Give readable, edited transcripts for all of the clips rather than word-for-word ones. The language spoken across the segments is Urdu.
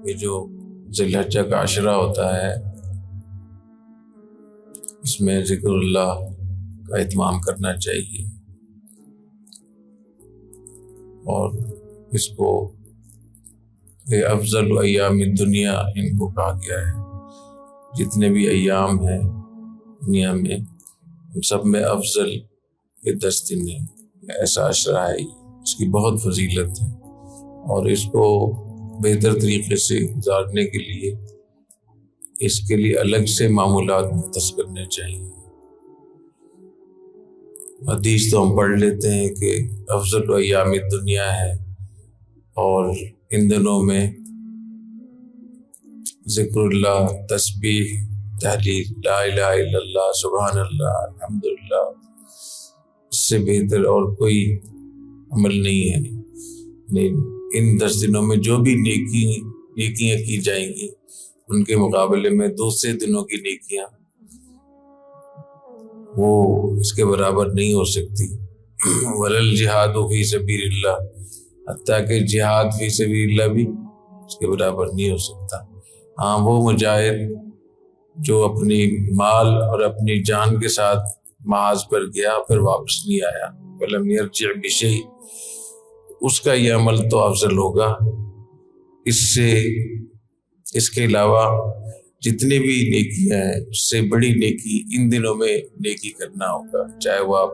یہ جو ذی الحجہ کا عشرہ ہوتا ہے اس میں ذکر اللہ کا اہتمام کرنا چاہیے، اور اس کو افضل ایام الدنیا ان کو کہا گیا ہے۔ جتنے بھی ایام ہیں دنیا میں ان سب میں افضل یہ 10 دن ہیں، ایسا عشرہ ہے، اس کی بہت فضیلت ہے، اور اس کو بہتر طریقے سے گزارنے کے لیے اس کے لیے الگ سے معمولات مختص کرنے چاہیے۔ حدیث تو ہم پڑھ لیتے ہیں کہ افضل ایام الدنیا ہے، اور ان دنوں میں ذکر اللہ، تسبیح، تحلیل، لا الہ الا اللہ، سبحان اللہ، الحمدللہ، اس سے بہتر اور کوئی عمل نہیں ہے۔ لیکن ان 10 دنوں میں جو بھی نیکیاں کی جائیں گی ان کے مقابلے میں دوسرے دنوں کی نیکیاں وہ اس کے برابر نہیں ہو سکتی۔ وَلَلْ جِہَادُ فِي سَبِيلِ اللَّهِ، حتیٰ کہ جہاد فی سبیل اللہ بھی اس کے برابر نہیں ہو سکتا۔ ہاں، وہ مجاہد جو اپنی مال اور اپنی جان کے ساتھ محاذ پر گیا پھر واپس نہیں آیا، وَلَمْ يَرْجِعْ بِشَيْءٍ، اس کا یہ عمل تو افضل ہوگا۔ اس کے علاوہ جتنی بھی نیکیاں ہیں اس سے بڑی نیکی ان دنوں میں نیکی کرنا ہوگا، چاہے وہ آپ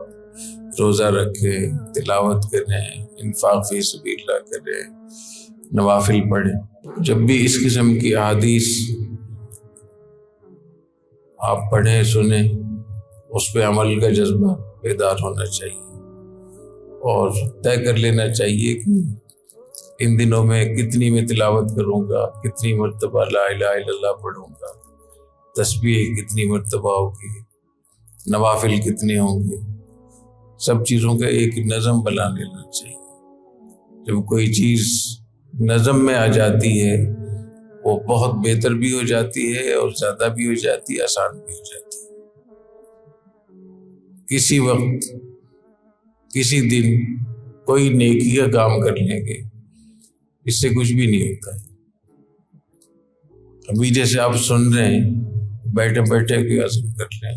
روزہ رکھیں، تلاوت کریں، انفاق فی سبیل اللہ کریں، نوافل پڑھیں۔ جب بھی اس قسم کی احادیث آپ پڑھیں سنیں، اس پہ عمل کا جذبہ بیدار ہونا چاہیے، اور طے کر لینا چاہیے کہ ان دنوں میں کتنی میں تلاوت کروں گا، کتنی مرتبہ لا الہ الا اللہ پڑھوں گا، تسبیح کتنی مرتبہ ہوگی، نوافل کتنے ہوں گے، سب چیزوں کا ایک نظم بنا لینا چاہیے۔ جب کوئی چیز نظم میں آ جاتی ہے وہ بہت بہتر بھی ہو جاتی ہے، اور زیادہ بھی ہو جاتی ہے، آسان بھی ہو جاتی ہے۔ کسی وقت کسی دن کوئی نیکی کا کام کر لیں گے، اس سے کچھ بھی نہیں ہوتا ہے۔ ابھی جیسے آپ سن رہے ہیں، بیٹھے بیٹھے کوئی عزم کر لیں،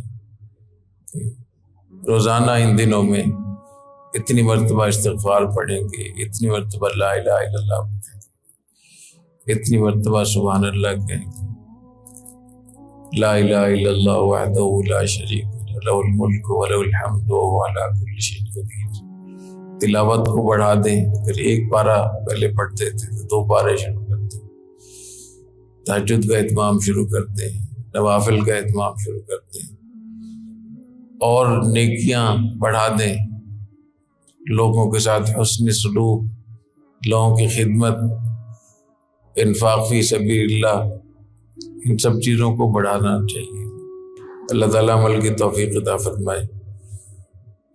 روزانہ ان دنوں میں اتنی مرتبہ استغفار پڑھیں گے، اتنی مرتبہ لا الہ الا اللہ پڑھیں گے، اتنی مرتبہ سبحان اللہ کہیں گے، لا الہ الا اللہ وحدہ لا شریک لہ، لہ الملک ولہ الحمد وہو علی کل شیء قدیر۔ تلاوت کو بڑھا دیں، اگر ایک پارہ پہلے پڑھتے تھے تو 2 پارے شروع کر دیں، تہجد کا اہتمام شروع کر دیں، نوافل کا اہتمام شروع کر دیں، اور نیکیاں بڑھا دیں، لوگوں کے ساتھ حسن سلوک، لوگوں کی خدمت، انفاق فی سبیل اللہ، ان سب چیزوں کو بڑھانا چاہیے۔ اللہ تعالیٰ عمل کی توفیق عطا فرمائے۔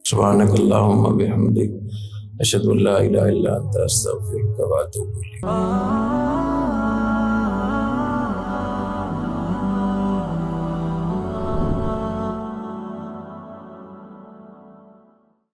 سبحانک اللہم بحمدک، اشہد ان لا الہ الا انت، استغفرک و اتوب الیک۔